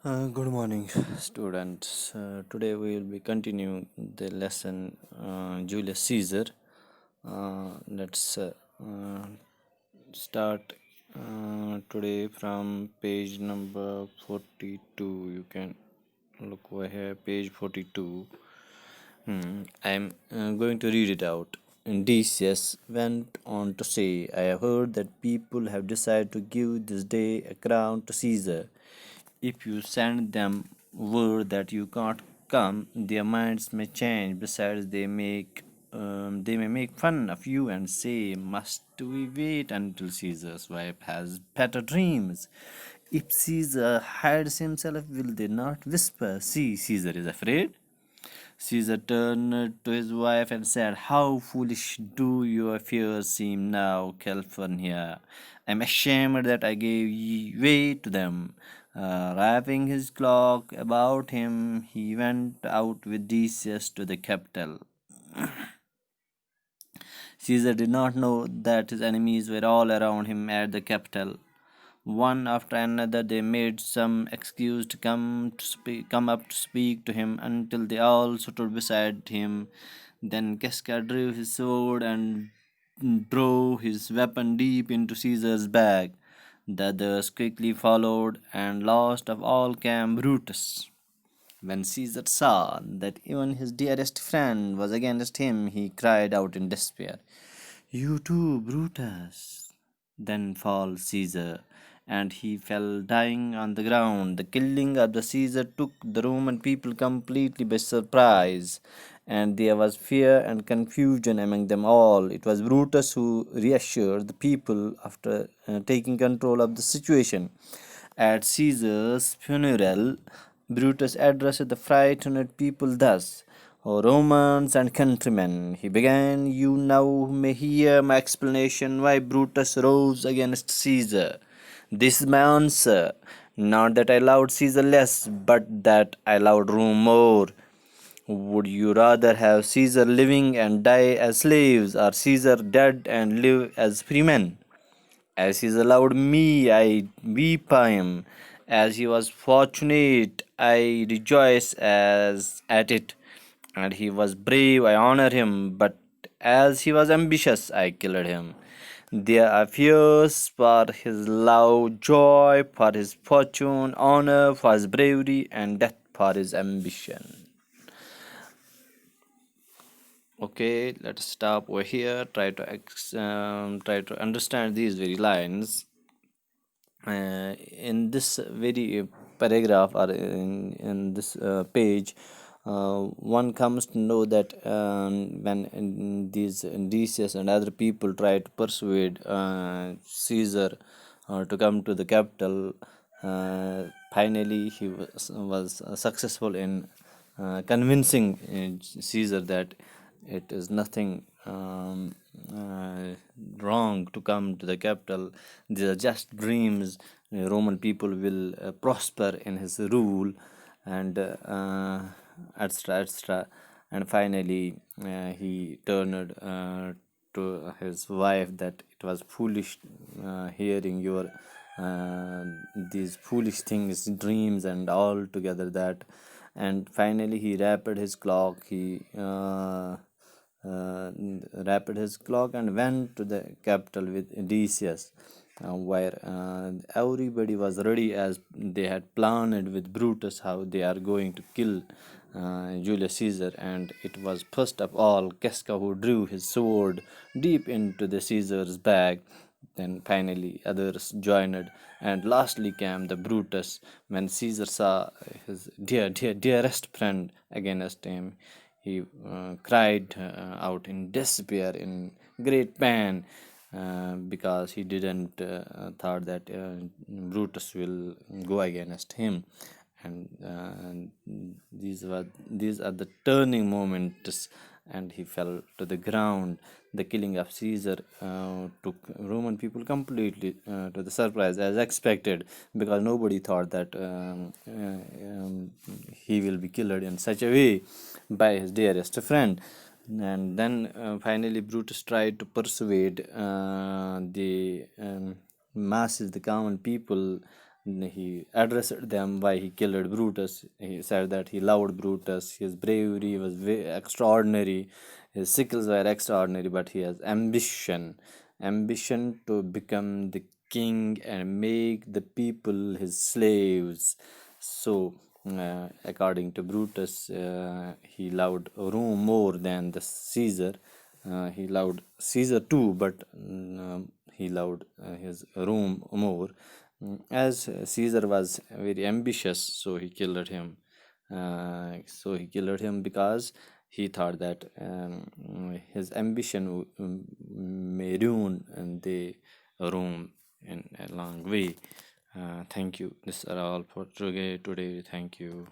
Good morning, students. Today we will be continuing the lesson Julius Caesar. Let's start today from page number 42. You can look over here, page 42. I'm going to read it out. Decius went on to say, I have heard that people have decided to give this day a crown to Caesar. If you send them word that you can't come, their minds may change. Besides, they may make fun of you and say, "Must we wait until Caesar's wife has better dreams?" If Caesar hides himself, will they not whisper, "See, Caesar is afraid"? Caesar turned to his wife and said, How foolish do your fears seem now, California. I'm ashamed that I gave way to them. Wrapping his cloak about him, he went out with Decius to the capital. Caesar did not know that his enemies were all around him at the capital. One after another, they made some excuse to come up to speak to him until they all stood beside him. Then Casca drew his sword and drove his weapon deep into Caesar's back. The others quickly followed, and last of all came Brutus. When Caesar saw that even his dearest friend was against him, he cried out in despair, You too, Brutus! Then fell Caesar, and he fell dying on the ground. The killing of the Caesar took the Roman people completely by surprise, and there was fear and confusion among them all. It was Brutus who reassured the people after taking control of the situation. At Caesar's funeral, Brutus addressed the frightened people thus: O Romans and countrymen, he began, you now may hear my explanation why Brutus rose against Caesar. This is my answer. Not that I loved Caesar less, but that I loved Rome more. Would you rather have Caesar living and die as slaves, or Caesar dead and live as free men? As he allowed me, I weep by him. As he was fortunate, I rejoice as at it. And he was brave, I honor him. But as he was ambitious, I killed him. There are fears for his love, joy for his fortune, honor for his bravery, and death for his ambition. Okay, let's stop over here. Try to understand these very lines. In this very paragraph, or in this page, one comes to know that when these Decius and other people try to persuade Caesar to come to the capital, finally he was successful in convincing Caesar that it is nothing wrong to come to the capital. These are just dreams. Roman people will prosper in his rule, and etc. etc. And finally, he turned to his wife that it was foolish hearing your these foolish things, dreams, and all together that. And finally, he wrapped his cloak. He wrapped his cloak and went to the capital with Decius, where everybody was ready as they had planned with Brutus how they are going to kill Julius Caesar. And it was first of all Casca who drew his sword deep into the Caesar's back. Then finally others joined, and lastly came the Brutus. When Caesar saw his dearest friend against him, he cried out in despair, in great pain, because he didn't thought that Brutus will go against him. And these are the turning moments, and he fell to the ground. The killing of Caesar took Roman people completely to the surprise, as expected, because nobody thought that he will be killed in such a way by his dearest friend. And then finally Brutus tried to persuade the masses, the common people, He addressed them why he killed Brutus. He said that he loved Brutus. His bravery was extraordinary. His skills were extraordinary, but he has ambition to become the king and make the people his slaves. So, according to Brutus, he loved Rome more than the Caesar. He loved Caesar too, but he loved his Rome more. As Caesar was very ambitious, so he killed him. Because he thought that his ambition may ruin the Rome in a long way. Thank you. This are all for today. Thank you.